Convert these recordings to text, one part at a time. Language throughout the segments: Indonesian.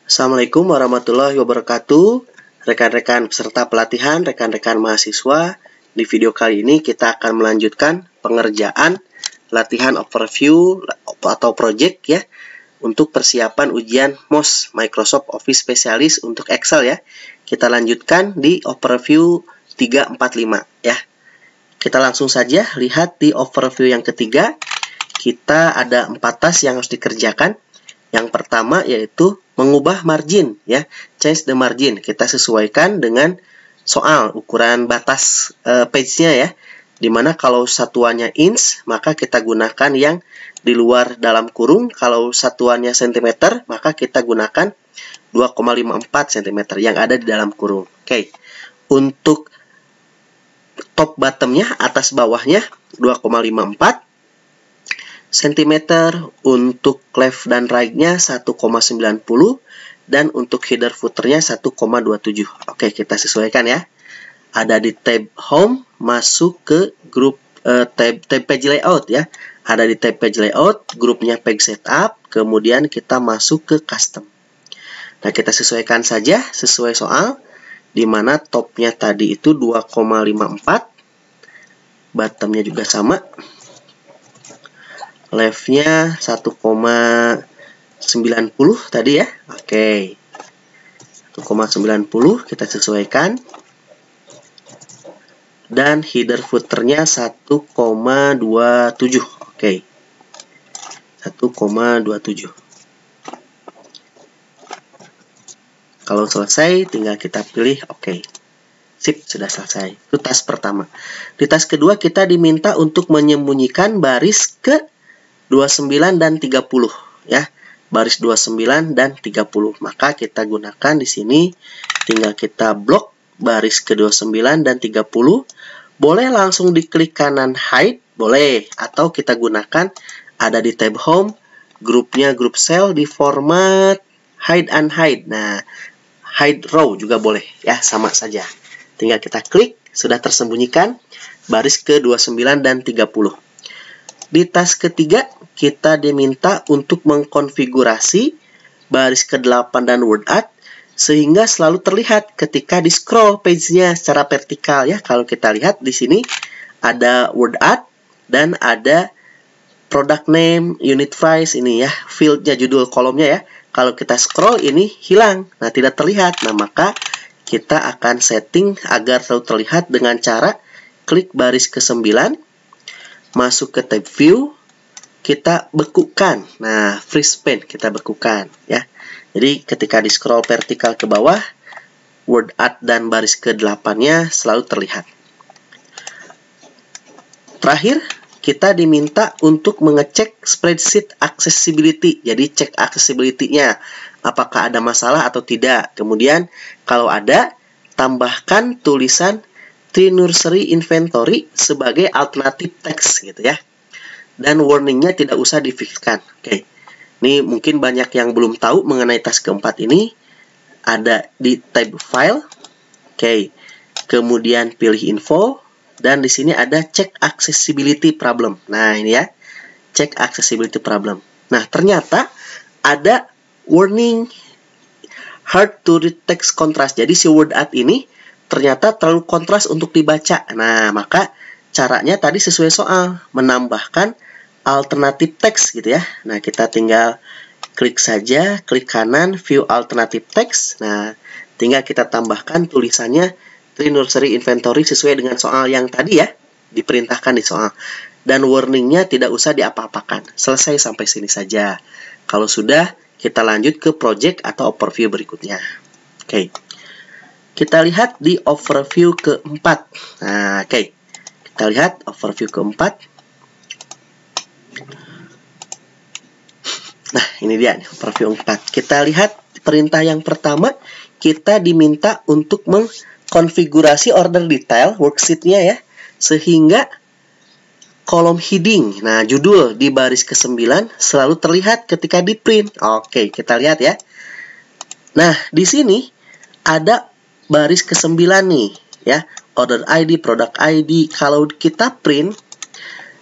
Assalamualaikum warahmatullahi wabarakatuh. Rekan-rekan peserta pelatihan, rekan-rekan mahasiswa. Di video kali ini kita akan melanjutkan pengerjaan latihan overview atau project ya untuk persiapan ujian MOS Microsoft Office Specialist untuk Excel ya. Kita lanjutkan di overview 345 ya. Kita langsung saja lihat di overview yang ketiga. Kita ada 4 task yang harus dikerjakan. Yang pertama yaitu mengubah margin ya, change the margin. Kita sesuaikan dengan soal ukuran batas page-nya ya. Dimana kalau satuannya inch, maka kita gunakan yang di luar dalam kurung. Kalau satuannya cm, maka kita gunakan 2,54 cm yang ada di dalam kurung. Oke. Untuk top bottomnya, atas bawahnya 2,54 cm, untuk left dan right-nya 1,90, dan untuk header footer-nya 1,27. Oke, kita sesuaikan ya. Ada di tab home, masuk ke grup tab page layout ya. Ada di tab page layout, grupnya page setup, kemudian kita masuk ke custom. Nah, kita sesuaikan saja sesuai soal, di mana topnya tadi itu 2,54, bottomnya juga sama. Left-nya 1,90 tadi ya. Oke. 1,90 kita sesuaikan. Dan header footer-nya 1,27. Oke. 1,27. Kalau selesai tinggal kita pilih oke. Sip, sudah selesai. Itu task pertama. Di task kedua kita diminta untuk menyembunyikan baris ke 29 dan 30 ya. Baris 29 dan 30. Maka kita gunakan di sini tinggal kita blok baris ke 29 dan 30. Boleh langsung diklik kanan hide, boleh, atau kita gunakan ada di tab home, grupnya grup cell di format hide and hide. Nah, hide row juga boleh ya, sama saja. Tinggal kita klik, sudah tersembunyikan baris ke 29 dan 30. Di task ketiga, kita diminta untuk mengkonfigurasi baris ke-8 dan word art sehingga selalu terlihat ketika di scroll page-nya secara vertikal ya. Kalau kita lihat di sini ada word art dan ada product name, unit price ini ya, field-nya, judul kolomnya ya. Kalau kita scroll ini hilang, nah tidak terlihat. Nah, maka kita akan setting agar selalu terlihat dengan cara klik baris ke-9, masuk ke tab view, kita bekukan. Nah, freeze paint kita bekukan ya. Jadi ketika di scroll vertikal ke bawah, word art dan baris ke-8-nya selalu terlihat. Terakhir, kita diminta untuk mengecek spreadsheet accessibility. Jadi cek accessibility-nya, apakah ada masalah atau tidak. Kemudian kalau ada, tambahkan tulisan Nursery Inventory sebagai alternatif teks gitu ya. Dan warningnya tidak usah difixkan. Oke. Ini mungkin banyak yang belum tahu mengenai task keempat ini. Ada di tab file. Oke. Kemudian pilih info, dan di sini ada check accessibility problem. Nah, ini ya. Check accessibility problem. Nah, ternyata ada warning hard to read text contrast. Jadi si word art ini ternyata terlalu kontras untuk dibaca. Nah, maka caranya tadi sesuai soal, menambahkan alternatif teks gitu ya. Nah, kita tinggal klik saja, klik kanan, view alternative text. Nah, tinggal kita tambahkan tulisannya Nursery Inventory sesuai dengan soal yang tadi ya, diperintahkan di soal. Dan warningnya tidak usah diapa-apakan. Selesai sampai sini saja. Kalau sudah, kita lanjut ke project atau overview berikutnya. Oke. Kita lihat di overview keempat. Nah, oke. Kita lihat overview keempat. Nah, ini dia nih, overview 4. Kita lihat perintah yang pertama. Kita diminta untuk mengkonfigurasi order detail worksheet-nya ya. Sehingga kolom heading, nah judul di baris ke-9 selalu terlihat ketika di print. Oke, kita lihat ya. Nah, di sini ada baris ke-9 nih ya, order ID, product ID. Kalau kita print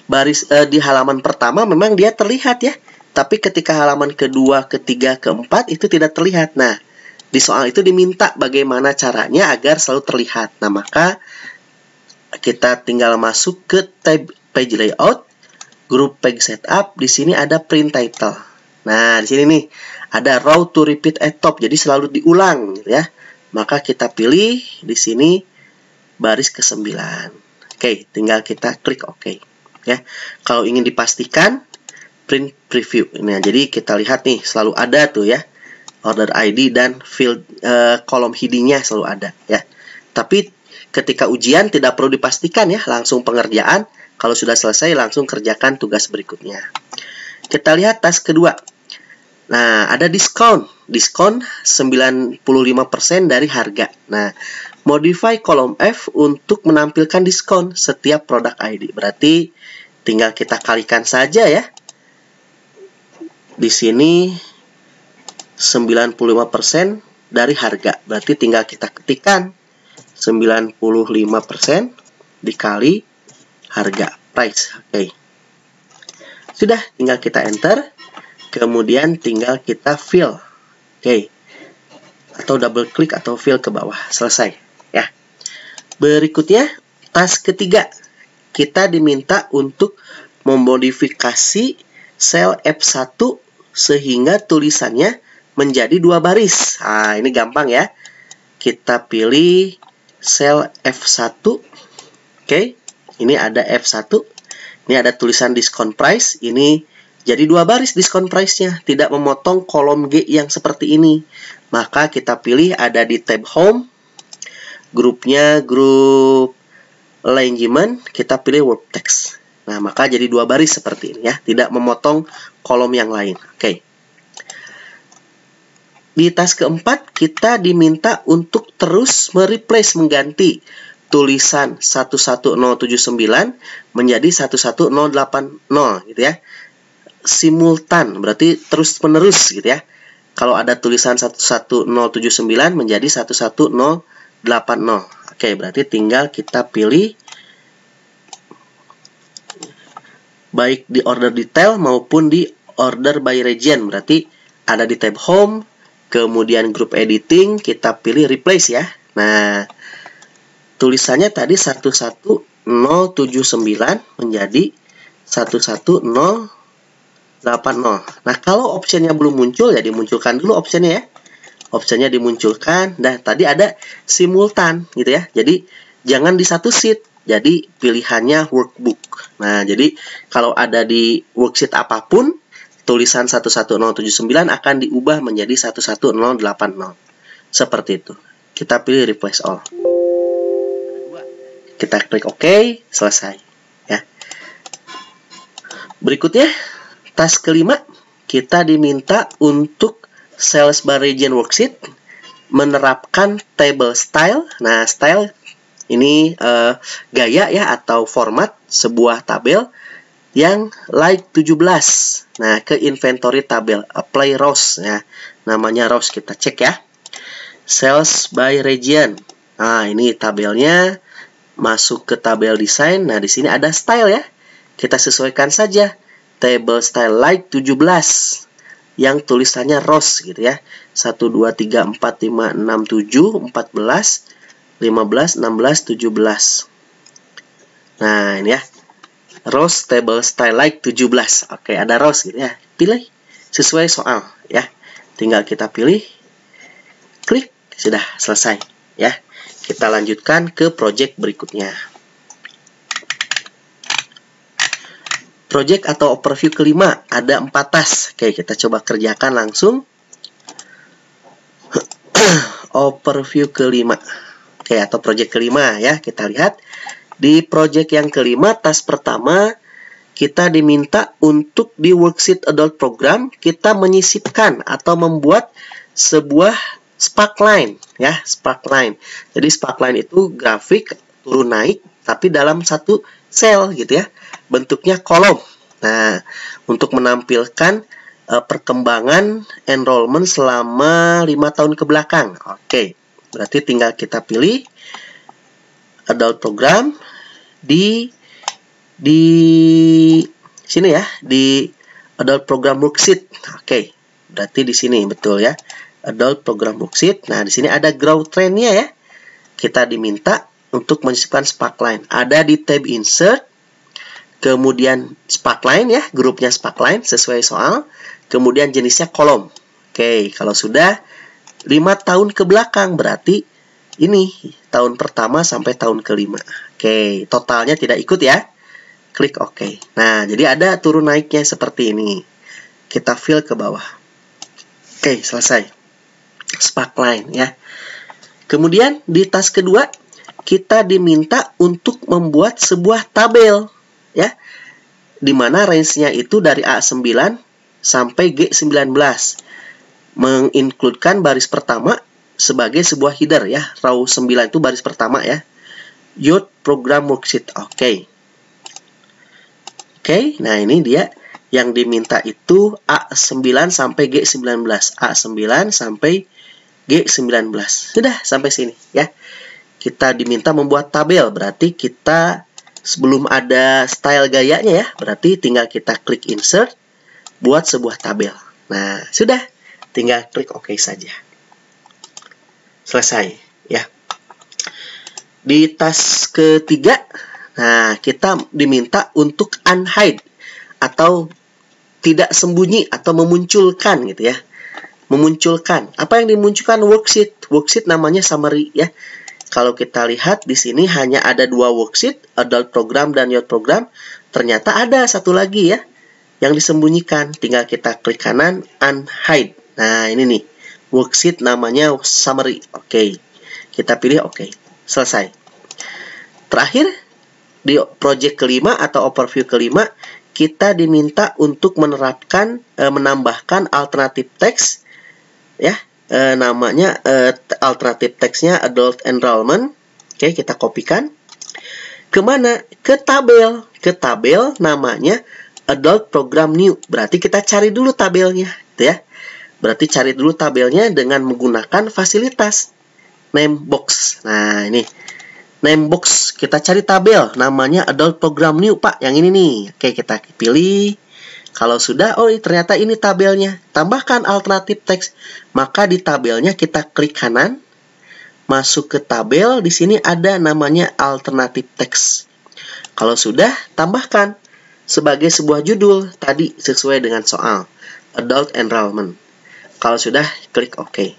baris di halaman pertama memang dia terlihat ya. Tapi ketika halaman kedua, ketiga, keempat itu tidak terlihat. Nah, di soal itu diminta bagaimana caranya agar selalu terlihat. Nah, maka kita tinggal masuk ke tab page layout, group page setup. Di sini ada print title. Nah, di sini nih ada row to repeat at top. Jadi selalu diulang gitu ya. Maka kita pilih di sini baris ke-9. Oke, tinggal kita klik OK. Ya. Kalau ingin dipastikan print preview. Nah, jadi kita lihat nih selalu ada tuh ya. Order ID dan field kolom heading-nya selalu ada ya. Tapi ketika ujian tidak perlu dipastikan ya, langsung pengerjaan. Kalau sudah selesai langsung kerjakan tugas berikutnya. Kita lihat task kedua. Nah, ada diskon. Diskon 95% dari harga. Nah, modify kolom F untuk menampilkan diskon setiap produk ID. Berarti tinggal kita kalikan saja ya. Di sini 95% dari harga. Berarti tinggal kita ketikkan 95% dikali harga, price. Oke. Sudah, tinggal kita enter. Kemudian tinggal kita fill. Oke. Atau double klik atau fill ke bawah. Selesai ya. Berikutnya task ketiga. Kita diminta untuk memodifikasi sel F1 sehingga tulisannya menjadi 2 baris. Nah, ini gampang ya. Kita pilih sel F1. Oke. Ini ada F1. Ini ada tulisan diskon price. Ini jadi 2 baris diskon price-nya. Tidak memotong kolom G yang seperti ini. Maka kita pilih ada di tab home. Grupnya grup alignment. Kita pilih work text. Nah, maka jadi 2 baris seperti ini ya. Tidak memotong kolom yang lain. Oke. Di task keempat, kita diminta untuk terus mereplace, mengganti tulisan 11079 menjadi 11080 gitu ya. Simultan, berarti terus menerus gitu ya. Kalau ada tulisan 11079 menjadi 11080. Oke, berarti tinggal kita pilih baik di order detail maupun di order by region. Berarti ada di tab home, kemudian group editing, kita pilih replace ya. Nah, tulisannya tadi 11079 menjadi 11080. Nah, kalau optionnya belum muncul, ya dimunculkan dulu optionnya ya. Optionnya dimunculkan. Nah, tadi ada simultan gitu ya. Jadi, jangan di satu sheet. Jadi, pilihannya workbook. Nah, jadi kalau ada di worksheet apapun, tulisan 11079 akan diubah menjadi 11080. Seperti itu. Kita pilih replace all. Kita klik OK, selesai. Ya. Berikutnya, task kelima, kita diminta untuk sales by region worksheet menerapkan table style. Nah, style ini gaya ya atau format sebuah tabel yang like 17. Nah, ke inventory tabel, apply rows ya. Namanya rows, kita cek ya. Sales by region. Nah, ini tabelnya. Masuk ke tabel design. Nah, di sini ada style ya. Kita sesuaikan saja. Table style like 17 yang tulisannya rows gitu ya. 1 2 3 4 5 6 7 14 15 16 17. Nah, ini ya. Rows table style like 17. Oke, ada rows gitu ya. Pilih sesuai soal ya. Tinggal kita pilih, klik, sudah selesai ya. Kita lanjutkan ke project berikutnya. Project atau overview kelima, ada 4 task. Oke, kita coba kerjakan langsung. Overview kelima. Oke, atau project kelima ya. Kita lihat di project yang kelima, task pertama kita diminta untuk di worksheet adult program kita menyisipkan atau membuat sebuah sparkline ya, sparkline. Jadi sparkline itu grafik turun naik tapi dalam satu sel gitu ya. Bentuknya kolom. Nah, untuk menampilkan perkembangan enrollment selama 5 tahun ke belakang. Oke. Berarti tinggal kita pilih adult program di sini ya, di Adult Program Worksheet. Oke, berarti di sini betul ya. Adult Program Worksheet. Nah, di sini ada growth trend-nya ya. Kita diminta untuk menyisipkan sparkline. Ada di tab Insert. Kemudian sparkline ya, grupnya sparkline sesuai soal. Kemudian jenisnya kolom. Oke, kalau sudah 5 tahun ke belakang berarti ini tahun pertama sampai tahun kelima. Oke, totalnya tidak ikut ya. Klik OK. Nah, jadi ada turun naiknya seperti ini. Kita fill ke bawah. Oke, selesai. Sparkline ya. Kemudian di task kedua, kita diminta untuk membuat sebuah tabel ya. Di mana range-nya itu dari A9 sampai G19. Menginkludkan baris pertama sebagai sebuah header ya. Row 9 itu baris pertama ya. Youth Program Worksheet. Oke. Oke, nah ini dia yang diminta itu A9 sampai G19. A9 sampai G19. Sudah sampai sini ya. Kita diminta membuat tabel, berarti kita sebelum ada style gayanya ya, berarti tinggal kita klik insert, buat sebuah tabel. Nah, sudah, tinggal klik OK saja. Selesai ya. Di task ketiga, nah, kita diminta untuk unhide atau tidak sembunyi atau memunculkan gitu ya. Memunculkan. Apa yang dimunculkan? Worksheet. Worksheet namanya summary ya. Kalau kita lihat di sini hanya ada 2 worksheet, adult program dan youth program. Ternyata ada satu lagi ya yang disembunyikan. Tinggal kita klik kanan unhide. Nah, ini nih. Worksheet namanya summary. Oke. Kita pilih OK. Selesai. Terakhir di project kelima atau overview kelima, kita diminta untuk menerapkan menambahkan alternatif teks ya. Namanya alternatif teksnya adult enrollment. Oke, kita kopikan. Kemana? Ke tabel. Ke tabel namanya adult program new. Berarti kita cari dulu tabelnya gitu ya. Berarti cari dulu tabelnya dengan menggunakan fasilitas name box. Nah, ini name box, kita cari tabel namanya adult program new Pak, yang ini nih. Oke, kita pilih. Kalau sudah, oh ternyata ini tabelnya. Tambahkan alternatif teks. Maka di tabelnya kita klik kanan, masuk ke tabel. Di sini ada namanya alternatif teks. Kalau sudah, tambahkan sebagai sebuah judul tadi sesuai dengan soal adult enrollment. Kalau sudah, klik OK.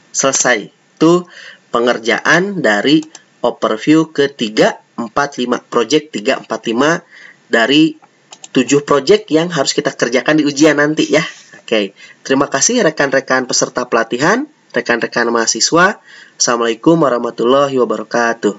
Selesai. Itu pengerjaan dari overview ke 345, project 345 dari 7 project yang harus kita kerjakan di ujian nanti ya. Oke, terima kasih rekan-rekan peserta pelatihan, rekan-rekan mahasiswa. Assalamualaikum warahmatullahi wabarakatuh.